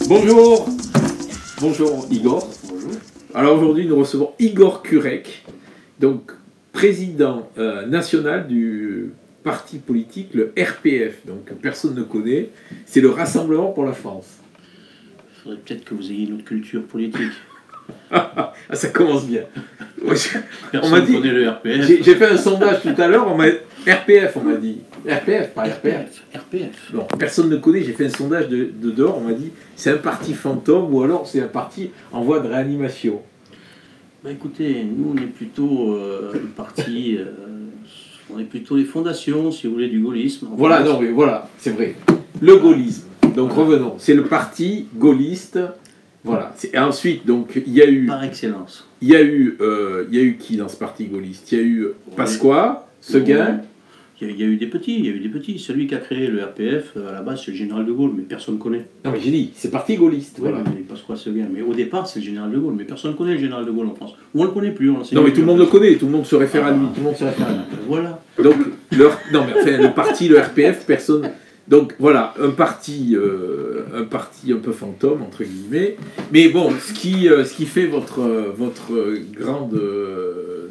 Bonjour. Bonjour Igor. Bonjour. Alors aujourd'hui nous recevons Igor Kurek, donc président national du parti politique, le RPF, donc personne ne connaît, c'est le Rassemblement pour la France. Il faudrait peut-être que vous ayez une autre culture politique. Ah, ça commence bien. Ouais, Personne on m'a dit, connaît le RPF. j'ai fait un sondage tout à l'heure, RPF on m'a dit. RPF, pas RPF. RPF. Non, personne ne connaît, j'ai fait un sondage de dehors, on m'a dit c'est un parti fantôme ou alors c'est un parti en voie de réanimation. Bah écoutez, nous on est plutôt le parti, on est plutôt les fondations, si vous voulez, du gaullisme. Voilà, non mais voilà, c'est vrai. Le gaullisme. Donc revenons, c'est le parti gaulliste. Voilà. Et ensuite, donc, il y a eu... Par excellence. Il y a eu qui dans ce parti gaulliste? Il y a eu Pasqua, Seguin. Il y a eu des petits. Celui qui a créé le RPF, à la base, c'est le général de Gaulle, mais personne ne connaît. Non mais j'ai dit, c'est parti gaulliste. Oui, Voilà. mais Pasqua, Seguin. Mais au départ, c'est le général de Gaulle, mais personne ne connaît le général de Gaulle en France. Ou on ne le connaît plus. Non mais tout le monde le connaît, tout le monde se réfère à lui, tout le monde se réfère à lui. Voilà. Donc, non mais enfin, le parti, le RPF, personne... Donc voilà, un parti un peu fantôme, entre guillemets. Mais bon, ce qui fait votre grande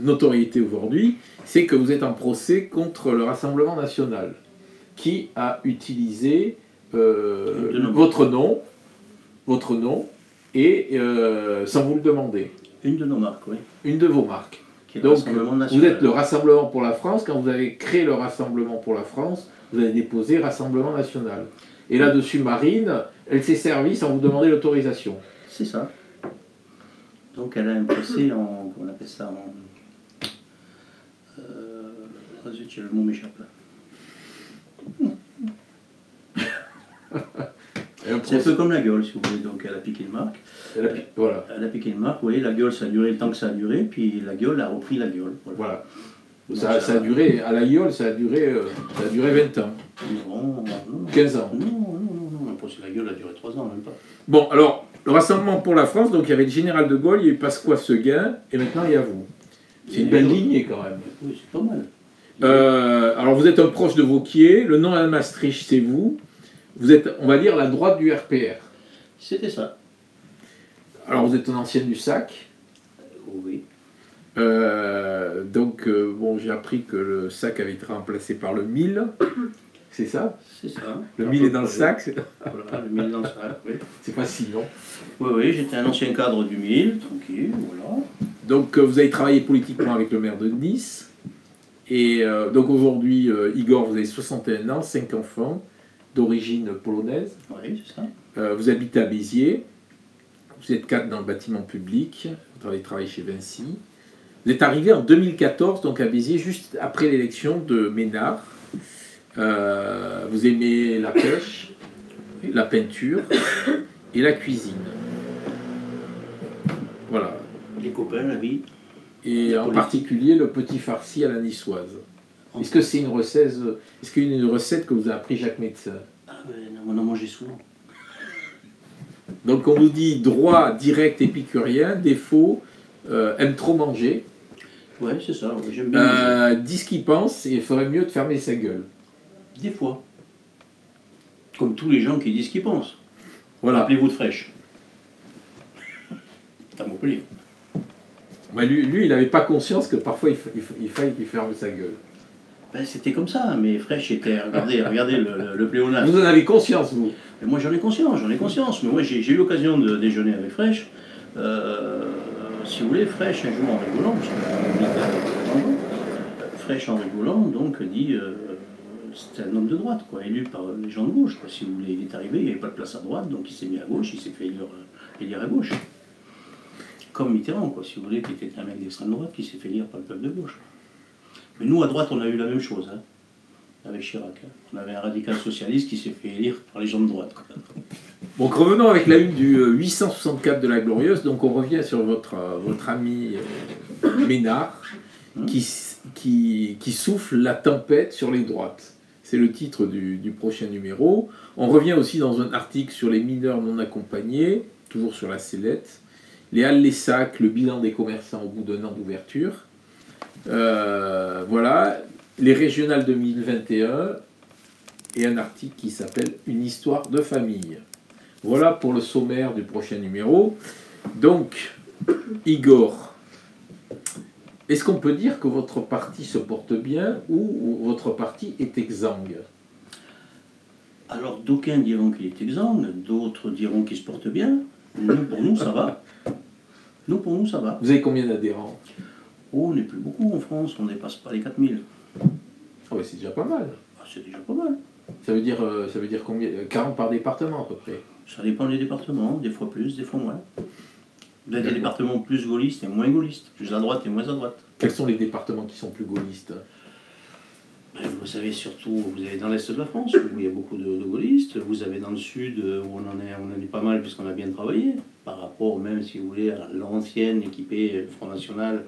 notoriété aujourd'hui, c'est que vous êtes en procès contre le Rassemblement national, qui a utilisé votre nom, et sans vous le demander. Une de nos marques, oui. Une de vos marques. Qui est le Donc, Rassemblement vous national. êtes le Rassemblement pour la France. Quand vous avez créé le Rassemblement pour la France, vous avez déposé Rassemblement national. Et là-dessus, Marine, elle s'est servie sans vous demander l'autorisation. C'est ça. Donc elle a un procès en... Comment on appelle ça en... Oh zut, le mot m'échappe là. C'est un peu comme la gueule, si vous voulez. Donc elle a piqué le marque. Voilà. Elle a piqué le marque, vous voyez, la gueule, ça a duré le temps que ça a duré, puis la gueule a repris la gueule. Voilà. Donc, Ça a duré, à la gueule, ça a duré 20 ans. Non, 15 ans. Non, le procès de la gueule a duré 3 ans, même pas. Bon, alors, le Rassemblement pour la France, donc il y avait le général de Gaulle, il y a eu Pasqua Seguin, et maintenant il y a vous. C'est une belle lignée quand même. Oui, c'est pas mal. Alors vous êtes un proche de Wauquiez, le nom à Maastricht, c'est vous. Vous êtes, on va dire, la droite du RPR. C'était ça. Alors vous êtes un ancien du SAC. Oui. Donc, bon, j'ai appris que le SAC avait été remplacé par le MIL. C'est ça? C'est ça. Le MIL est dans le SAC. Voilà, le MIL dans le sac, oui. C'est pas si long. Oui, j'étais un ancien cadre du MIL, tranquille, voilà. Donc, vous avez travaillé politiquement avec le maire de Nice. Et donc aujourd'hui, Igor, vous avez 61 ans, 5 enfants, d'origine polonaise. Oui, c'est ça. Vous habitez à Béziers. Vous êtes cadre dans le bâtiment public. Vous avez travaillé chez Vinci. Vous êtes arrivé en 2014, donc à Béziers, juste après l'élection de Ménard. Vous aimez la pêche, la peinture et la cuisine. Voilà. Les copains, la vie. Et en particulier le petit farci à la niçoise. Est-ce que c'est une recette, que vous a appris Jacques Médecin? Ah ben, on en a mangé souvent. Donc on vous dit droit, direct, épicurien, défaut, aime trop manger. Ouais, c'est ça, ouais, j'aime bien. Dit ce qu'il pense et il ferait mieux de fermer sa gueule. Des fois. Comme tous les gens qui disent ce qu'ils pensent. Voilà. Rappelez-vous de Fraîche. C'est à Montpellier. Bah, lui, il n'avait pas conscience que parfois il fallait qu'il ferme sa gueule. Ben, c'était comme ça, mais Fraîche était... Regardez le pléonasme. Vous en avez conscience, vous? Mais moi j'en ai conscience. Mais moi j'ai eu l'occasion de déjeuner avec Fraîche. Si vous voulez, Fraîche, un jour en rigolant, Fraîche en rigolant, donc dit... c'était un homme de droite, quoi, élu par les gens de gauche. Quoi. Si vous voulez, il est arrivé, il n'y avait pas de place à droite, donc il s'est mis à gauche, il s'est fait élire à gauche. Comme Mitterrand, quoi, si vous voulez, qui était un mec d'extrême droite qui s'est fait élire par le peuple de gauche. Mais nous, à droite, on a eu la même chose, hein, avec Chirac. Hein. On avait un radical socialiste qui s'est fait élire par les gens de droite. Quoi. Donc revenons avec la une du 864 de la Glorieuse. Donc on revient sur votre ami Ménard, qui souffle la tempête sur les droites. C'est le titre du prochain numéro. On revient aussi dans un article sur les mineurs non accompagnés, toujours sur la sellette. Les halles, les sacs, le bilan des commerçants au bout d'un an d'ouverture. Voilà. Les régionales 2021 et un article qui s'appelle « Une histoire de famille ». Voilà pour le sommaire du prochain numéro. Donc, Igor, est-ce qu'on peut dire que votre parti se porte bien ou votre parti est exsangue? Alors, d'aucuns diront qu'il est exsangue, d'autres diront qu'il se porte bien. Nous, pour nous, ça va. Nous, pour nous, ça va. Vous avez combien d'adhérents? Oh, on n'est plus beaucoup en France, on ne dépasse pas les 4000. Ah ouais, c'est déjà pas mal. Ah, c'est déjà pas mal. Ça veut dire combien? 40 par département à peu près. Ça dépend des départements, des fois plus, des fois moins. Vous avez des départements plus gaullistes et moins gaullistes, plus à droite et moins à droite. Quels sont les départements qui sont plus gaullistes? Vous savez surtout, vous avez dans l'est de la France où il y a beaucoup de gaullistes, vous avez dans le sud où on en est pas mal puisqu'on a bien travaillé, par rapport même si vous voulez à l'ancienne équipée Front National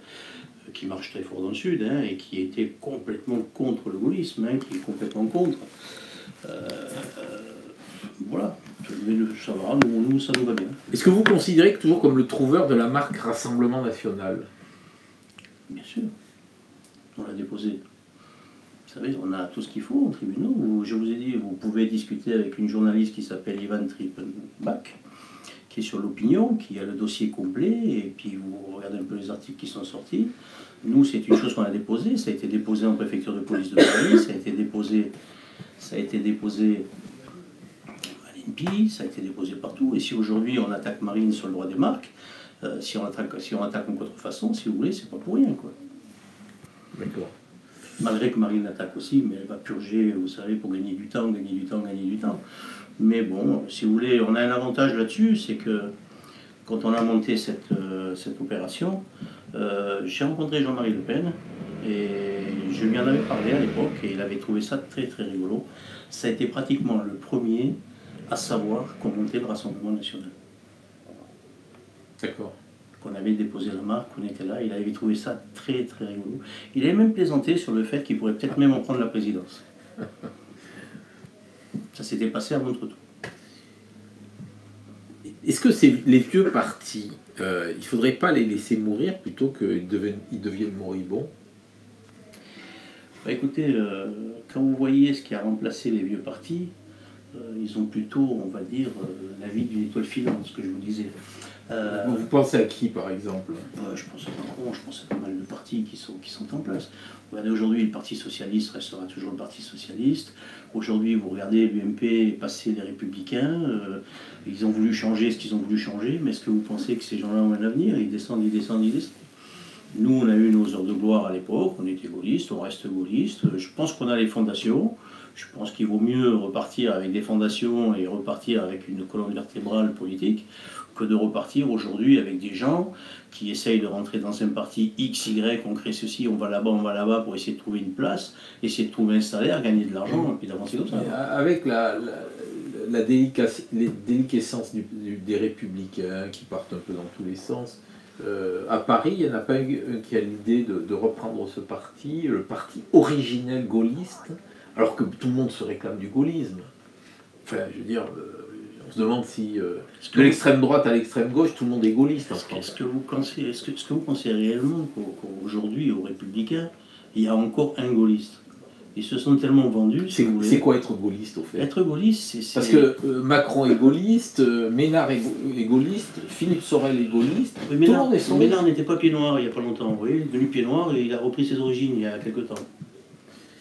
qui marche très fort dans le sud et qui était complètement contre le gaullisme, qui est complètement contre. Voilà, mais ça va, nous ça nous va bien. Est-ce que vous considérez que toujours comme le trouveur de la marque Rassemblement National? Bien sûr, on l'a déposé. Vous savez, on a tout ce qu'il faut en tribunaux. Je vous ai dit, vous pouvez discuter avec une journaliste qui s'appelle Ivan Trippenbach, qui est sur l'opinion, qui a le dossier complet, et puis vous regardez un peu les articles qui sont sortis. Nous, c'est une chose qu'on a déposée, ça a été déposé en préfecture de police de Paris, ça a été déposé à l'INPI, ça a été déposé partout. Et si aujourd'hui on attaque Marine sur le droit des marques, si on attaque en contrefaçon, si vous voulez, c'est pas pour rien, quoi. D'accord. Malgré que Marine attaque aussi, mais elle va purger, vous savez, pour gagner du temps, gagner du temps, gagner du temps. Mais bon, si vous voulez, on a un avantage là-dessus, c'est que quand on a monté cette opération, j'ai rencontré Jean-Marie Le Pen et je lui en avais parlé à l'époque et il avait trouvé ça très très rigolo. Ça a été pratiquement le premier à savoir qu'on montait le Rassemblement National. D'accord. Qu'on avait déposé la marque, qu'on était là, il avait trouvé ça très très rigolo. Il avait même plaisanté sur le fait qu'il pourrait peut-être même en prendre la présidence. Ça s'était passé à Montretout. Est-ce que les vieux partis, il ne faudrait pas les laisser mourir plutôt qu'ils deviennent moribonds? Bah écoutez, quand vous voyez ce qui a remplacé les vieux partis, ils ont plutôt, on va dire, la vie d'une étoile filante, ce que je vous disais. Vous pensez à qui, par exemple? Je pense à Macron, je pense à pas mal de partis qui sont en place. Regardez, aujourd'hui, le Parti Socialiste restera toujours le Parti Socialiste. Aujourd'hui, vous regardez l'UMP passer les Républicains. Ils ont voulu changer ce qu'ils ont voulu changer, mais est-ce que vous pensez que ces gens-là ont un avenir? Ils descendent, ils descendent, ils descendent. Nous, on a eu nos heures de gloire à l'époque, on était gaullistes, on reste gaullistes. Je pense qu'on a les fondations. Je pense qu'il vaut mieux repartir avec des fondations et repartir avec une colonne vertébrale politique que de repartir aujourd'hui avec des gens qui essayent de rentrer dans un parti X, Y, on crée ceci, on va là-bas pour essayer de trouver une place, essayer de trouver un salaire, gagner de l'argent et puis d'avancer comme ça. Avec la déliquescence des républicains qui partent un peu dans tous les sens, à Paris, il n'y en a pas un qui a l'idée de reprendre ce parti, le parti originel gaulliste, alors que tout le monde se réclame du gaullisme. Enfin, je veux dire, on se demande si de l'extrême droite à l'extrême gauche, tout le monde est gaulliste en France. Est-ce que vous pensez réellement qu'aujourd'hui, aux Républicains, il y a encore un gaulliste? Ils se sont tellement vendus. C'est quoi être gaulliste au fait? Être gaulliste, c'est... Parce que Macron est gaulliste, Ménard est gaulliste, Philippe Sorel est gaulliste, oui, Ménard n'était pas pied noir il n'y a pas longtemps, vous voyez, il est devenu pied noir et il a repris ses origines il y a quelque temps.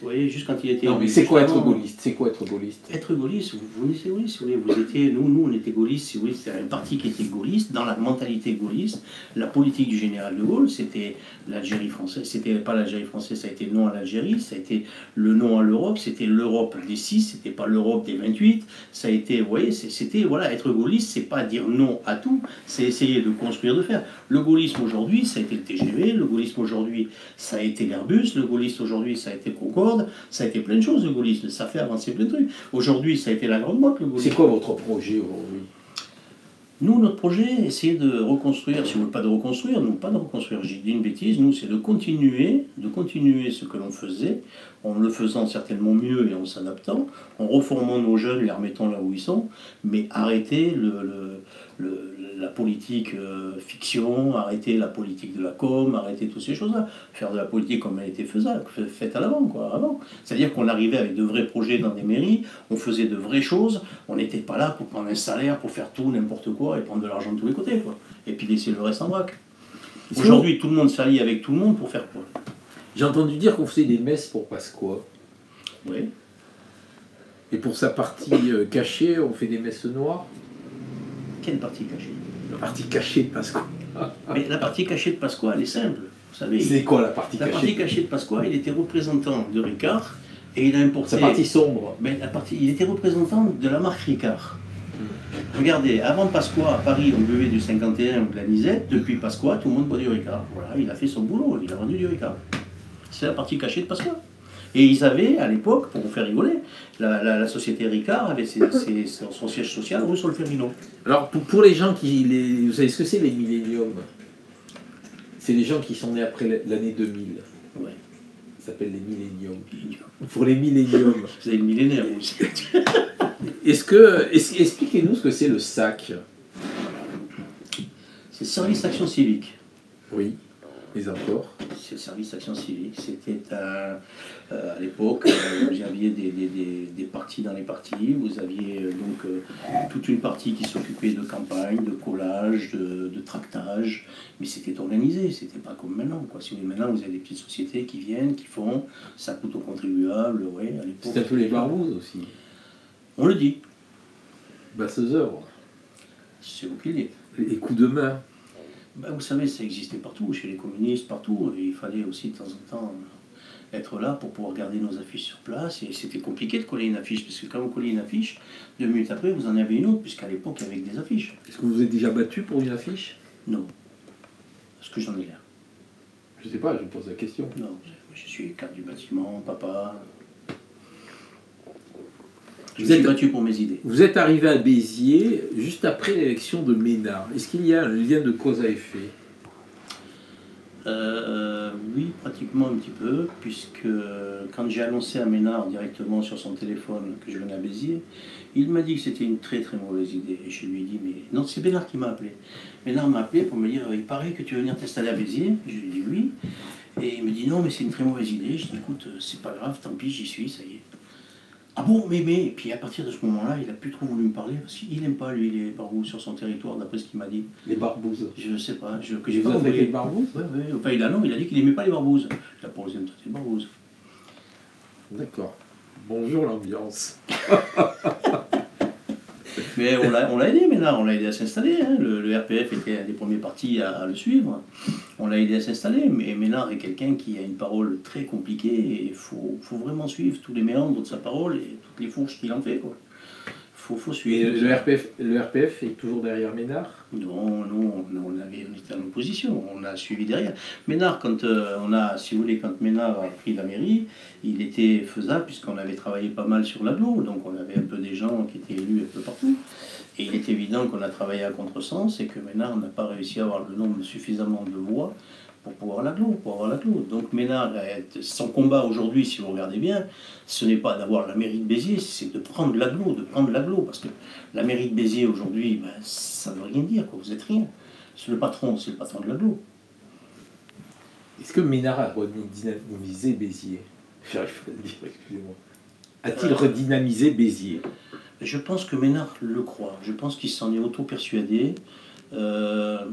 Vous voyez, juste quand il était... Non, mais c'est quoi être gaulliste? C'est quoi être gaulliste? Être gaulliste, vous étiez gaulliste, si vous voulez. Vous étiez, nous, on était gaullistes, si vous voulez. C'était un parti qui était gaulliste, dans la mentalité gaulliste. La politique du général de Gaulle, c'était l'Algérie française. C'était pas l'Algérie française, ça a été le non à l'Algérie, ça a été le non à l'Europe, c'était l'Europe des 6, c'était pas l'Europe des 28. Ça a été, vous voyez, c'était, voilà, être gaulliste, c'est pas dire non à tout, c'est essayer de construire, de faire. Le gaullisme aujourd'hui, ça a été le TGV, le gaullisme aujourd'hui, ça a été l'Airbus, le gaullisme aujourd'hui, ça a été Concorde. Ça a été plein de choses, le gaullisme, ça fait avancer plein de trucs. Aujourd'hui, ça a été la grande boîte, le gaullisme. C'est quoi votre projet aujourd'hui? Nous, notre projet, essayer de reconstruire, si vous ne voulez pas de reconstruire, non pas de reconstruire, j'ai dit une bêtise, nous, c'est de continuer ce que l'on faisait, en le faisant certainement mieux et en s'adaptant, en reformant nos jeunes, les remettant là où ils sont, mais arrêter la politique fiction, arrêter la politique de la com, arrêter toutes ces choses-là. Faire de la politique comme elle était faite à l'avant, quoi, avant. C'est-à-dire qu'on arrivait avec de vrais projets dans des mairies, on faisait de vraies choses, on n'était pas là pour prendre un salaire, pour faire tout, n'importe quoi, et prendre de l'argent de tous les côtés, quoi. Et puis laisser le reste en vrac. Aujourd'hui, tout le monde s'allie avec tout le monde pour faire quoi? J'ai entendu dire qu'on faisait des messes pour Pasqua. Oui. Et pour sa partie cachée, on fait des messes noires. Quelle partie cachée? La partie cachée de Pasqua. Mais la partie cachée de Pasqua, elle est simple. Vous savez, c'est quoi la partie cachée? La partie cachée de Pasqua, il était représentant de Ricard et il a importé. Sa partie sombre. Mais il était représentant de la marque Ricard. Regardez, avant Pasqua, à Paris, on buvait du 51 ou de la Nisette. Depuis Pasqua, tout le monde boit du Ricard. Voilà, il a fait son boulot, il a vendu du Ricard. C'est la partie cachée de Pasqua. Et ils avaient, à l'époque, pour vous faire rigoler, la société Ricard avait son siège social rue Solferino. Alors, pour les gens vous savez ce que c'est les milléniums? C'est les gens qui sont nés après l'année 2000. Ouais. Ça s'appelle les milléniums. Pour les milléniums. Vous avez le millénaire aussi. Expliquez-nous ce que c'est le SAC. C'est le service action civique. Oui, les encore. C'est le service action civique. C'était à l'époque, vous aviez des partis dans les partis, vous aviez toute une partie qui s'occupait de campagne, de collage, de tractage, mais c'était organisé, c'était pas comme maintenant, quoi. Si maintenant vous avez des petites sociétés qui viennent, qui font, ça coûte aux contribuables, ouais, à l'époque. C'était un peu les barbouzes aussi. On le dit. Basses œuvres. C'est vous qui le dites. Les coups de main. Ben, vous savez, ça existait partout, chez les communistes, partout. Et il fallait aussi de temps en temps être là pour pouvoir garder nos affiches sur place. Et c'était compliqué de coller une affiche, parce que quand vous collez une affiche, 2 minutes après, vous en avez une autre, puisqu'à l'époque, il y avait que des affiches. Est-ce que vous vous êtes déjà battu pour une affiche? Non. Parce que j'en ai l'air. Je sais pas, je pose la question. Non, je suis cadre du bâtiment, papa. Je me suis battu pour mes idées. Vous êtes arrivé à Béziers juste après l'élection de Ménard. Est-ce qu'il y a un lien de cause à effet? Oui, pratiquement un petit peu, puisque quand j'ai annoncé à Ménard directement sur son téléphone que je venais à Béziers, il m'a dit que c'était une très très mauvaise idée. Et je lui ai dit, mais non, c'est Ménard qui m'a appelé. Ménard m'a appelé pour me dire, il paraît que tu veux venir t'installer à Béziers. Je lui ai dit oui. Et il me dit, non, mais c'est une très mauvaise idée. Je lui ai dit, écoute, c'est pas grave, tant pis, j'y suis, ça y est. Ah bon, mais, et puis à partir de ce moment-là, il n'a plus trop voulu me parler, parce qu'il n'aime pas, lui, les barbouzes sur son territoire, d'après ce qu'il m'a dit. Les barbouzes? Je sais pas, que j'ai pas compris. Les barbouzes? Oui, enfin, il a dit qu'il n'aimait pas les barbouzes. Il n'a pas osé me traiter de barbouzes. D'accord. Bonjour l'ambiance. Mais on l'a aidé, Ménard, on l'a aidé à s'installer. Hein. Le RPF était un des premiers partis à le suivre. On l'a aidé à s'installer, mais Ménard est quelqu'un qui a une parole très compliquée et il faut vraiment suivre tous les méandres de sa parole et toutes les fourches qu'il en fait, quoi. Faut suivre. Et le RPF est toujours derrière Ménard? Non, on était en opposition, on a suivi derrière. Ménard, quand quand Ménard a pris la mairie, il était faisable puisqu'on avait travaillé pas mal sur l'agglo, donc on avait un peu des gens qui étaient élus un peu partout. Et il est évident qu'on a travaillé à contresens et que Ménard n'a pas réussi à avoir le nombre suffisamment de voix pour avoir l'agglo. Donc Ménard, son combat aujourd'hui, si vous regardez bien, ce n'est pas d'avoir la mairie de Béziers, c'est de prendre l'agglo, parce que la mairie de Béziers aujourd'hui, ça ne veut rien dire, quoi, vous êtes rien. C'est le patron de l'agglo. Est-ce que Ménard a redynamisé Béziers? J'arrive pas à le dire, excusez-moi. A-t-il redynamisé Béziers? Je pense que Ménard le croit, je pense qu'il s'en est auto-persuadé.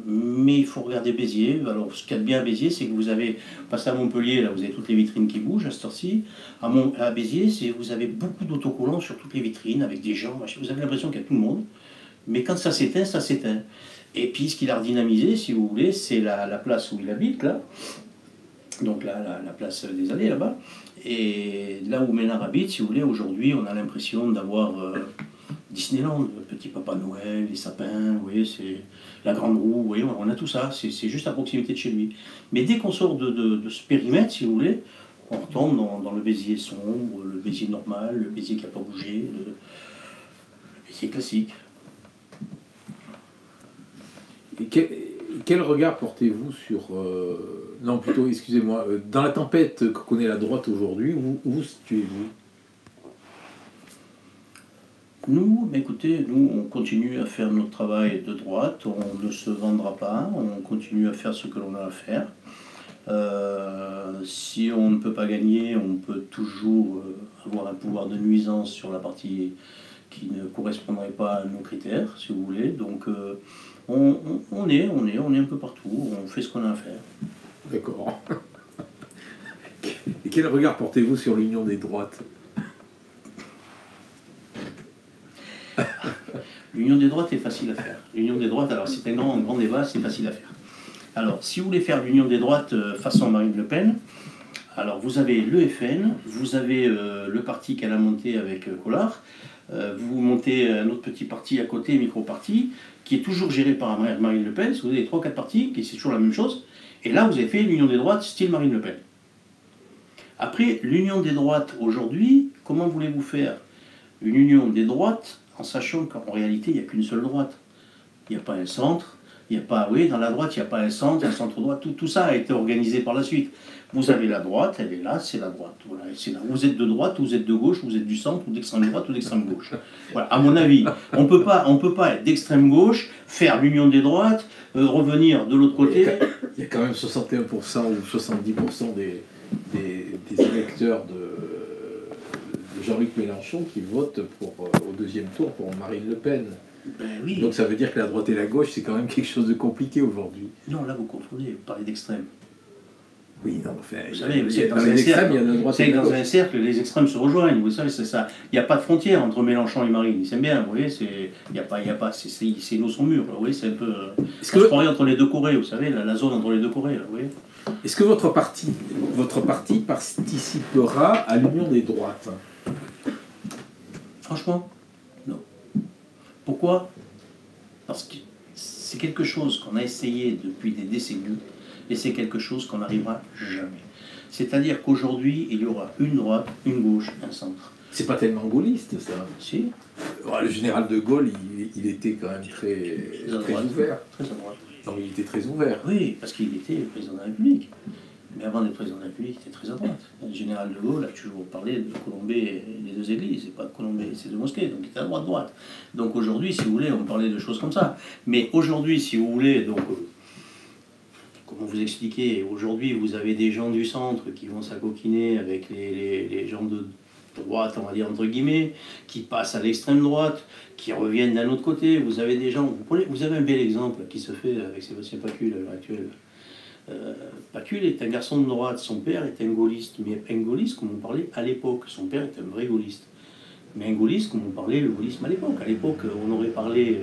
Mais il faut regarder Béziers. Alors, ce qu'il y a de bien à Béziers, c'est que vous avez, passé à Montpellier, là vous avez toutes les vitrines qui bougent à cette heure-ci. À Béziers, vous avez beaucoup d'autocollants sur toutes les vitrines, avec des gens, vous avez l'impression qu'il y a tout le monde. Mais quand ça s'éteint, ça s'éteint. Et puis, ce qu'il a redynamisé, si vous voulez, c'est la place où il habite, là. Donc, la place des Allées, là-bas. Et là où Ménard habite, si vous voulez, aujourd'hui, on a l'impression d'avoir Disneyland, le petit Papa Noël, les sapins, vous voyez, c'est la grande roue, vous voyez, on a tout ça, c'est juste à proximité de chez lui. Mais dès qu'on sort de ce périmètre, si vous voulez, on retombe dans le Béziers sombre, le Béziers normal, le Béziers qui n'a pas bougé, le Béziers classique. Et quel regard portez-vous sur... non, plutôt, excusez-moi, dans la tempête que connaît la droite aujourd'hui, où situez-vous? Nous, écoutez, nous, on continue à faire notre travail de droite, on ne se vendra pas, on continue à faire ce que l'on a à faire. Si on ne peut pas gagner, on peut toujours avoir un pouvoir de nuisance sur la partie qui ne correspondrait pas à nos critères, si vous voulez. Donc, on est un peu partout, on fait ce qu'on a à faire. D'accord. Et quel regard portez-vous sur l'union des droites? L'union des droites est facile à faire. L'union des droites, alors c'est un grand débat, c'est facile à faire. Alors, si vous voulez faire l'union des droites façon Marine Le Pen, alors vous avez le FN, vous avez le parti qu'elle a monté avec Collard, vous montez un autre petit parti à côté, micro-parti, qui est toujours géré par Marine Le Pen, vous avez 3-4 partis, qui c'est toujours la même chose, et là vous avez fait l'union des droites style Marine Le Pen. Après, l'union des droites aujourd'hui, comment voulez-vous faire une union des droites en sachant qu'en réalité il n'y a qu'une seule droite? Il n'y a pas un centre, il n'y a pas, oui, dans la droite, il n'y a pas un centre droit, tout ça a été organisé par la suite. Vous avez la droite, elle est là, c'est la droite. Voilà, c'est là. Vous êtes de droite, vous êtes de gauche, vous êtes du centre, ou d'extrême droite, ou d'extrême gauche. Voilà, à mon avis, on peut pas être d'extrême gauche, faire l'union des droites, revenir de l'autre côté. Il y a quand même 61% ou 70% des électeurs de Jean-Luc Mélenchon qui votent au deuxième tour pour Marine Le Pen. Ben oui. Donc ça veut dire que la droite et la gauche, c'est quand même quelque chose de compliqué aujourd'hui. Non, là vous confondez, vous parlez d'extrême. Oui, non, enfin, vous savez, dans les extrêmes, il y a la droite et la gauche. Dans un cercle, les extrêmes se rejoignent. Vous savez, c'est ça. Il n'y a pas de frontière entre Mélenchon et Marine. Ils s'aiment bien, vous voyez. C'est l'eau son mur. Vous voyez, c'est un peu. On se croirait entre les deux Corées, vous savez, la zone entre les deux Corées. Là, vous voyez. Est-ce que votre parti participera à l'union des droites? Franchement, non. Pourquoi? Parce que c'est quelque chose qu'on a essayé depuis des décennies et c'est quelque chose qu'on n'arrivera jamais. C'est-à-dire qu'aujourd'hui, il y aura une droite, une gauche, un centre. C'est pas tellement gaulliste, ça. Si. Le général de Gaulle, il était quand même très ouvert. Très à droite. Non, il était très ouvert. Oui, parce qu'il était président de la République. Mais avant d'être président de la République, il était très à droite. Le général de Gaulle a toujours parlé de Colombey et les deux églises, et pas de Colombey et ses deux mosquées, donc il était à droite. Donc aujourd'hui, si vous voulez, on parlait de choses comme ça. Mais aujourd'hui, si vous voulez, donc, comment vous expliquer, aujourd'hui, vous avez des gens du centre qui vont s'acoquiner avec les gens de droite, on va dire entre guillemets, qui passent à l'extrême droite, qui reviennent d'un autre côté. Vous avez des gens, vous avez un bel exemple qui se fait avec Sébastien Pacul à l'heure actuelle. Pacul est un garçon de droite, son père est un gaulliste, mais un gaulliste comme on parlait à l'époque, son père est un vrai gaulliste. Mais un gaulliste comme on parlait le gaullisme à l'époque. À l'époque, on aurait parlé,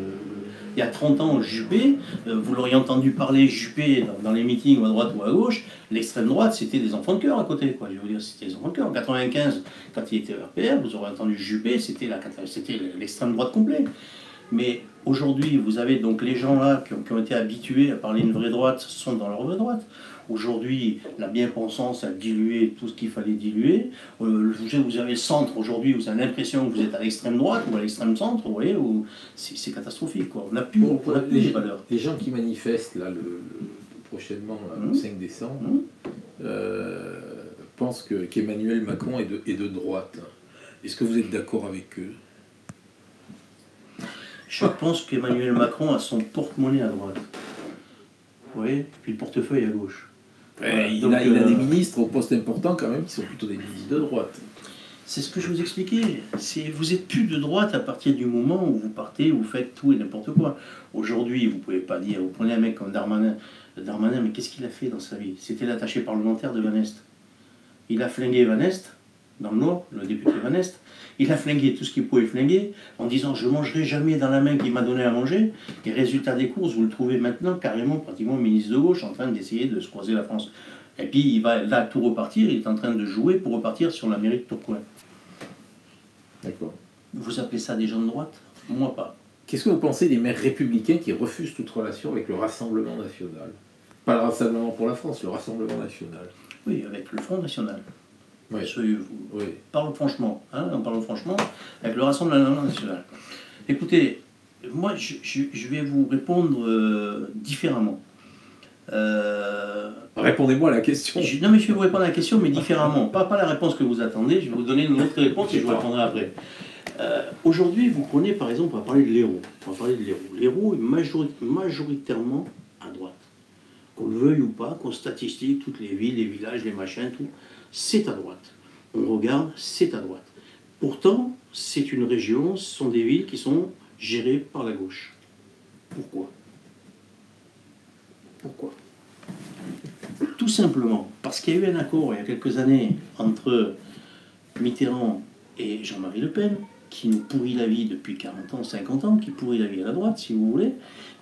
il y a 30 ans, Juppé, vous l'auriez entendu parler Juppé dans les meetings à droite ou à gauche, l'extrême droite c'était des enfants de cœur à côté, quoi. Je veux dire, c'était des enfants de cœur. En 95, quand il était RPR, vous aurez entendu Juppé, c'était l'extrême droite complète. Mais aujourd'hui, vous avez donc les gens là qui ont été habitués à parler une vraie droite sont dans leur vraie droite. Aujourd'hui, la bien-pensance a dilué tout ce qu'il fallait diluer. Vous avez le centre aujourd'hui, vous avez l'impression que vous êtes à l'extrême droite ou à l'extrême centre, vous voyez, c'est catastrophique, quoi. On n'a plus les valeurs. Les gens qui manifestent là, prochainement, le 5 décembre, pensent qu'Emmanuel Macron est de droite. Est-ce que vous êtes d'accord avec eux? Je pense qu'Emmanuel Macron a son porte-monnaie à droite. Vous voyez? Puis le portefeuille à gauche. Il a des ministres au poste important quand même qui sont plutôt des ministres de droite. C'est ce que je vous expliquais. Vous n'êtes plus de droite à partir du moment où vous partez, vous faites tout et n'importe quoi. Aujourd'hui, vous ne pouvez pas dire, vous prenez un mec comme Darmanin, mais qu'est-ce qu'il a fait dans sa vie? C'était l'attaché parlementaire de Van Est. Il a flingué Van Est, dans le Nord, le député Van Est. Il a flingué tout ce qu'il pouvait flinguer en disant je ne mangerai jamais dans la main qu'il m'a donné à manger. Et résultat des courses, vous le trouvez maintenant carrément pratiquement ministre de gauche en train d'essayer de se croiser la France. Et puis il va là tout repartir, il est en train de jouer pour repartir sur la mairie de Tourcoing. D'accord. Vous appelez ça des gens de droite? Moi pas. Qu'est-ce que vous pensez des maires républicains qui refusent toute relation avec le Rassemblement national? Pas le Rassemblement pour la France, le Rassemblement national. Oui, avec le Front national. Oui. Oui. Parlons franchement, on parle franchement, avec le Rassemblement national. Écoutez, moi je vais vous répondre différemment. Répondez-moi à la question. Non mais je vais vous répondre à la question mais différemment. Pas la réponse que vous attendez, je vais vous donner une autre réponse et je vous répondrai après. Aujourd'hui, vous prenez par exemple, on va parler de l'Hérault. On va parler de l'Hérault. L'Hérault est majoritairement à droite. Qu'on le veuille ou pas, qu'on statistique, toutes les villes, les villages, les machins, tout, c'est à droite. On regarde, c'est à droite. Pourtant, c'est une région, ce sont des villes qui sont gérées par la gauche. Pourquoi? Pourquoi? Tout simplement parce qu'il y a eu un accord il y a quelques années entre Mitterrand et Jean-Marie Le Pen, qui nous pourrit la vie depuis 40 ans, 50 ans, qui pourrit la vie à la droite, si vous voulez,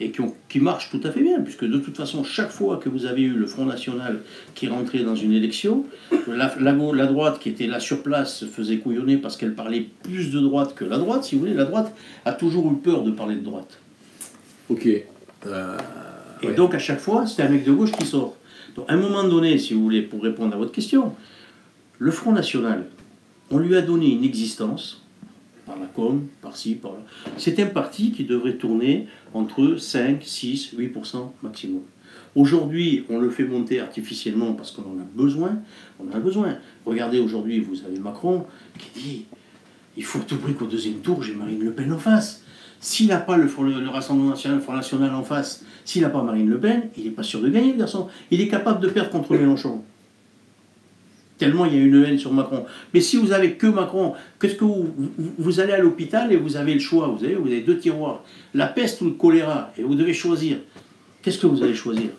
et qui marche tout à fait bien, puisque de toute façon, chaque fois que vous avez eu le Front National qui rentrait dans une élection, la droite qui était là sur place se faisait couillonner parce qu'elle parlait plus de droite que la droite, si vous voulez. La droite a toujours eu peur de parler de droite. Ok. Et Ouais. donc, à chaque fois, c'était un mec de gauche qui sort. Donc, à un moment donné, si vous voulez, pour répondre à votre question, le Front National, on lui a donné une existence, par la com, par-ci, par-là. C'est un parti qui devrait tourner entre 5, 6, 8% maximum. Aujourd'hui, on le fait monter artificiellement parce qu'on en a besoin. On en a besoin. Regardez, aujourd'hui, vous avez Macron qui dit il faut à tout prix qu'au deuxième tour, j'ai Marine Le Pen en face. S'il n'a pas le Rassemblement National, le Front National en face, s'il n'a pas Marine Le Pen, il n'est pas sûr de gagner, le garçon. Il est capable de perdre contre Mélenchon. Tellement il y a une haine sur Macron. Mais si vous avez que Macron, qu'est-ce que vous allez à l'hôpital et vous avez le choix, vous avez deux tiroirs, la peste ou le choléra, et vous devez choisir. Qu'est-ce que vous allez choisir?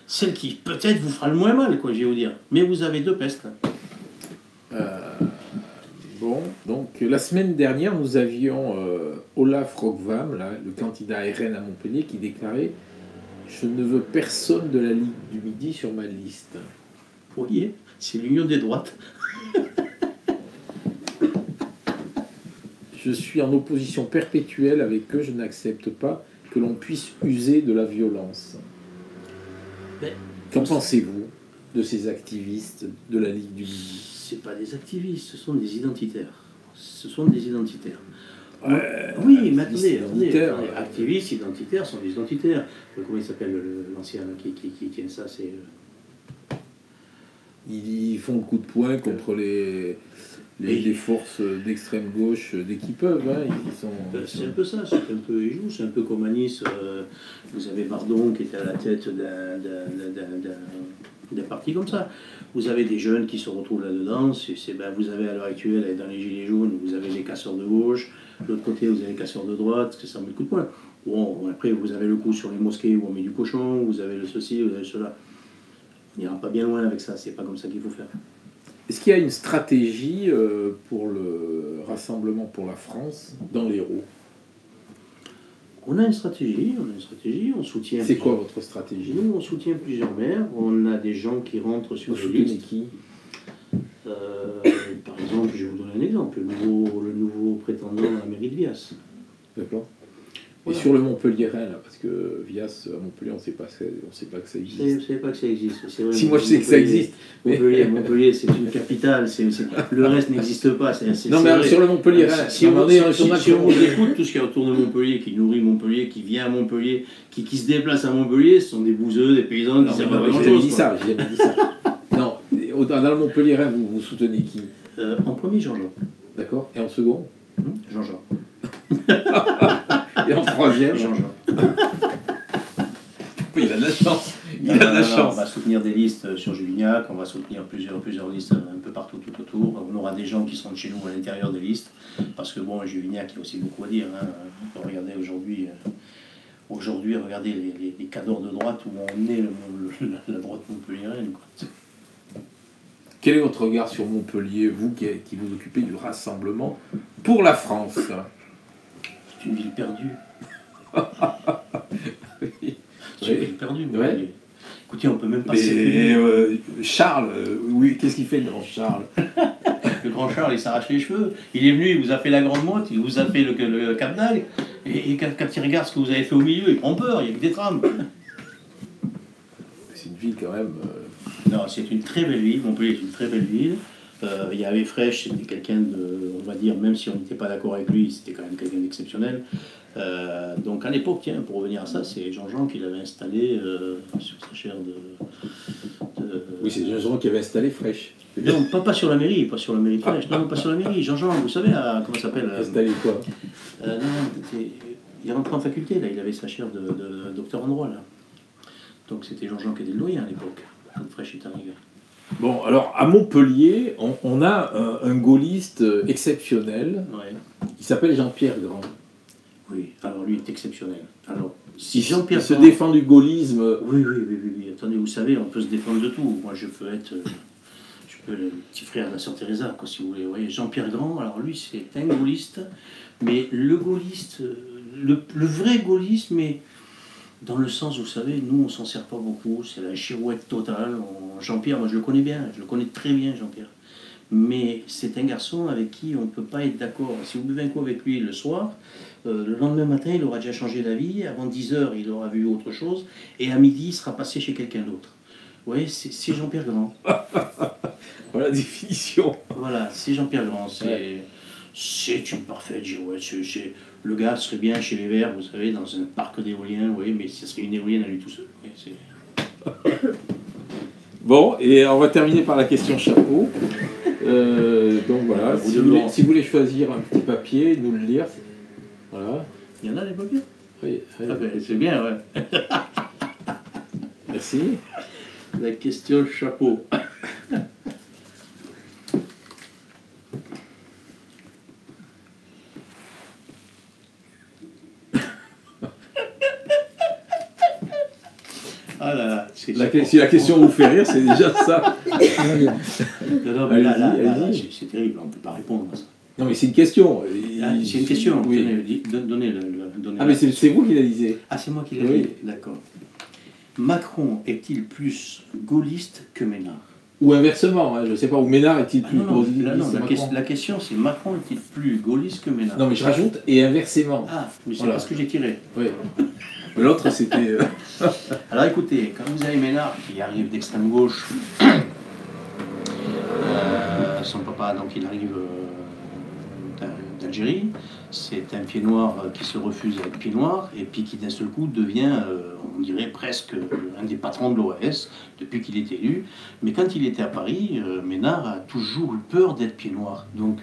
Celle qui peut-être vous fera le moins mal, quoi, je vais vous dire. Mais vous avez deux pestes. Bon, donc la semaine dernière, nous avions Olaf Rockvam, là, le candidat RN à Montpellier, qui déclarait « Je ne veux personne de la Ligue du Midi sur ma liste ». Vous voyez, c'est l'union des droites. Je suis en opposition perpétuelle avec eux, je n'accepte pas que l'on puisse user de la violence. Mais, Qu'en pensez-vous de ces activistes de la Ligue du Midi? c'est pas des activistes, ce sont des identitaires. Ce sont des identitaires. Oui, mais attendez, activistes, identitaires sont des identitaires. Comment il s'appelle l'ancien qui tient ça, c'est... Ils font le coup de poing contre les forces d'extrême gauche dès qu'ils peuvent. Hein. C'est un peu ça, c'est un peu, ils jouent, c'est un peu comme à Nice. Vous avez Bardon qui était à la tête d'un parti comme ça. Vous avez des jeunes qui se retrouvent là-dedans. Vous avez à l'heure actuelle, dans les Gilets jaunes, vous avez les casseurs de gauche. De l'autre côté, vous avez les casseurs de droite, ça met le coup de poing. Bon, après, vous avez le coup sur les mosquées où on met du cochon, vous avez le ceci, vous avez cela. On n'ira pas bien loin avec ça, c'est pas comme ça qu'il faut faire. Est-ce qu'il y a une stratégie pour le Rassemblement pour la France dans l'Hérault? On a une stratégie, on soutient... C'est quoi votre stratégie? Nous, on soutient plusieurs maires, on a des gens qui rentrent sur les listes. Qui par exemple, je vais vous donner un exemple, le nouveau prétendant à la mairie de Vias. D'accord. Voilà. Et sur le Montpellier-Rhin, là, parce que Vias, à Montpellier, on ne sait pas que ça existe. Vous ne savez pas que ça existe. Vrai, si, moi je sais que ça existe. Montpellier, c'est une capitale, le reste n'existe pas. Non, mais sur le Montpellier-Rhin, si on vous écoute, tout ce qu'il y a autour de Montpellier, qui nourrit Montpellier, qui vient à Montpellier, qui se déplace à Montpellier, ce sont des bouseux, des paysans, qui savent pas grand-chose. J'ai dit ça. Non, dans le Montpellier-Rhin, vous soutenez qui? En premier, Jean-Jean. D'accord. Et en second? Jean-Jean. Et en troisième? Jean-Jean. Il a de la chance. Il a de la chance. On va soutenir des listes sur Juvignac, on va soutenir plusieurs listes un peu partout, tout autour. On aura des gens qui seront de chez nous à l'intérieur des listes, parce que bon, Juvignac, il y a aussi beaucoup à dire. Hein. Regardez aujourd'hui, regardez les cadors de droite où on est la droite montpelliéraine. Quel est votre regard sur Montpellier, vous qui vous occupez du Rassemblement pour la France? C'est une ville perdue. Oui. C'est une ville perdue. Ouais. Écoutez, on peut même pas... Charles, oui, qu'est-ce qu'il fait le grand Charles? Le grand Charles, il s'arrache les cheveux. Il est venu, il vous a fait la grande motte, il vous a fait le Cap d'Agde. Et quand il regarde ce que vous avez fait au milieu, il prend peur, il y a que des trames. C'est une ville quand même... Non, c'est une très belle ville. Montpellier est une très belle ville. Il y avait Frêche, c'était quelqu'un de, on va dire, même si on n'était pas d'accord avec lui, c'était quand même quelqu'un d'exceptionnel. Donc à l'époque, tiens, pour revenir à ça, c'est Jean-Jean qui l'avait installé sur sa chaire de... Oui, c'est Jean-Jean qui avait installé Frêche. Non, pas sur la mairie, pas sur la mairie de Flèche. Non, pas sur la mairie. Jean-Jean, vous savez, comment ça s'appelle Installé quoi? Non, il est rentré en faculté, là. Il avait sa chaire de docteur en droit, là. Donc c'était Jean-Jean qui était le doyen à l'époque, quand Flèche est arrivé. Bon, alors à Montpellier, on a un gaulliste exceptionnel. Ouais. Il s'appelle Jean-Pierre Grand. Oui, alors lui est exceptionnel. Alors, Si si Jean-Pierre il se Grand... défend du gaullisme. Oui. Attendez, vous savez, on peut se défendre de tout. Moi, je peux être... je peux le petit frère de la sœur Teresa, quoi, si vous voulez. Vous voyez, Jean-Pierre Grand, alors lui, c'est un gaulliste. Mais le gaulliste, le vrai gaulliste, mais dans le sens, vous savez, nous, on s'en sert pas beaucoup. C'est la girouette totale. Jean-Pierre, moi, je le connais bien. Je le connais très bien, Jean-Pierre. Mais c'est un garçon avec qui on ne peut pas être d'accord. Si vous buvez un coup avec lui le soir, le lendemain matin, il aura déjà changé d'avis. Avant 10 heures, il aura vu autre chose. Et à midi, il sera passé chez quelqu'un d'autre. Vous voyez, c'est Jean-Pierre Grand. Voilà la définition. Voilà, c'est Jean-Pierre Grand. C'est une parfaite girouette. Le gars serait bien chez les Verts, vous savez, dans un parc d'éoliens, oui, mais ce serait une éolienne à lui tout seul. Oui, Bon, et on va terminer par la question chapeau. Donc voilà, si vous voulez choisir un petit papier, nous le lire. Voilà. Il y en a des papiers? Oui, Ah ben, c'est bien, ouais. merci. La question chapeau. Ah là là, si la question vous fait rire, c'est déjà ça. Non, mais là, c'est terrible, on ne peut pas répondre à ça. Non, mais c'est une question. C'est une question. Oui. Donnez Ah, mais c'est vous qui la lisez. Ah, c'est moi qui la lis. D'accord. Macron est-il plus gaulliste que Ménard? Ou inversement, hein, je ne sais pas, ou Ménard est-il plus gaulliste? La question c'est Macron est-il plus gaulliste que Ménard? Non, mais je rajoute et inversement. Ah, mais c'est parce que j'ai tiré. Oui. L'autre, c'était... Alors écoutez, quand vous avez Ménard qui arrive d'extrême gauche, son papa, donc il arrive d'Algérie, c'est un pied noir qui se refuse à être pied noir, et puis qui d'un seul coup devient, on dirait presque un des patrons de l'OAS depuis qu'il est élu. Mais quand il était à Paris, Ménard a toujours eu peur d'être pied noir. Donc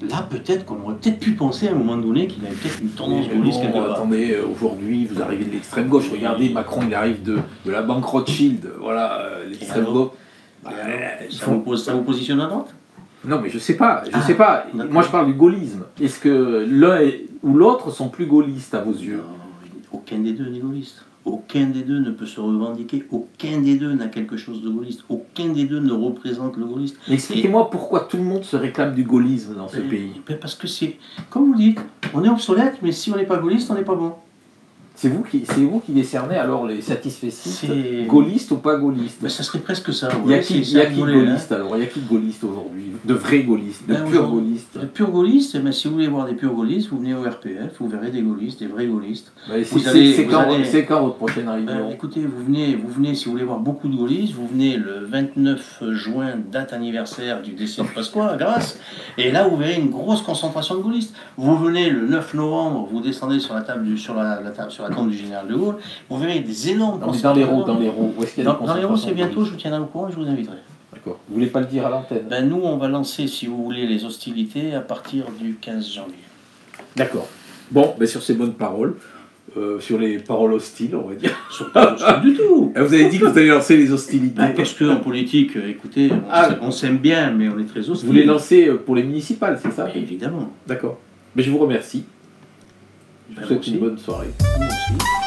là, peut-être qu'on aurait peut-être pu penser à un moment donné qu'il avait peut-être une tendance gaulliste quelque part. Attendez, aujourd'hui, vous arrivez de l'extrême gauche. Regardez, Macron, il arrive de la banque Rothschild. Voilà, l'extrême gauche. Ça vous positionne à droite? Non, mais je sais pas. Moi, je parle du gaullisme. Est-ce que l'un ou l'autre sont plus gaullistes à vos yeux? Non, aucun des deux n'est gaulliste. Aucun des deux ne peut se revendiquer. Aucun des deux n'a quelque chose de gaulliste. Aucun des deux ne représente le gaullisme. Expliquez-moi pourquoi tout le monde se réclame du gaullisme dans ce pays. Parce que c'est, comme vous dites, on est obsolète, mais si on n'est pas gaulliste, on n'est pas bon. C'est vous qui décernez alors les satisfecit, gaullistes ou pas gaullistes? Ben, ça serait presque ça. Il y a qui gaulliste alors? Il y a qui de gaulliste aujourd'hui? De vrais gaullistes, de purs gaullistes? De purs gaullistes, mais si vous voulez voir des purs gaullistes, vous venez au RPF, vous verrez des gaullistes, des vrais gaullistes. C'est quand votre prochaine réunion? Écoutez, vous venez, si vous voulez voir beaucoup de gaullistes, vous venez le 29 juin, date anniversaire du décès de Pasqua, à Grasse, et là vous verrez une grosse concentration de gaullistes. Vous venez le 9 novembre, vous descendez sur la table sur la tombe du général de Gaulle, vous verrez des énormes... Dans les roues, dans les roues, c'est bientôt, je vous tiendrai au courant et je vous inviterai. D'accord. Vous voulez pas le dire à l'antenne? Ben nous, on va lancer, si vous voulez, les hostilités à partir du 15 janvier. D'accord. Bon, ben sur ces bonnes paroles, sur les paroles hostiles, on va dire. Sur pas hostile du tout. Vous avez dit que vous allez lancer les hostilités. Ben, parce qu'en politique, écoutez, on s'aime bien, mais on est très hostile. Vous les lancez pour les municipales, c'est ça? Évidemment. D'accord. Mais je vous remercie. Je vous souhaite une bonne soirée. Moi aussi.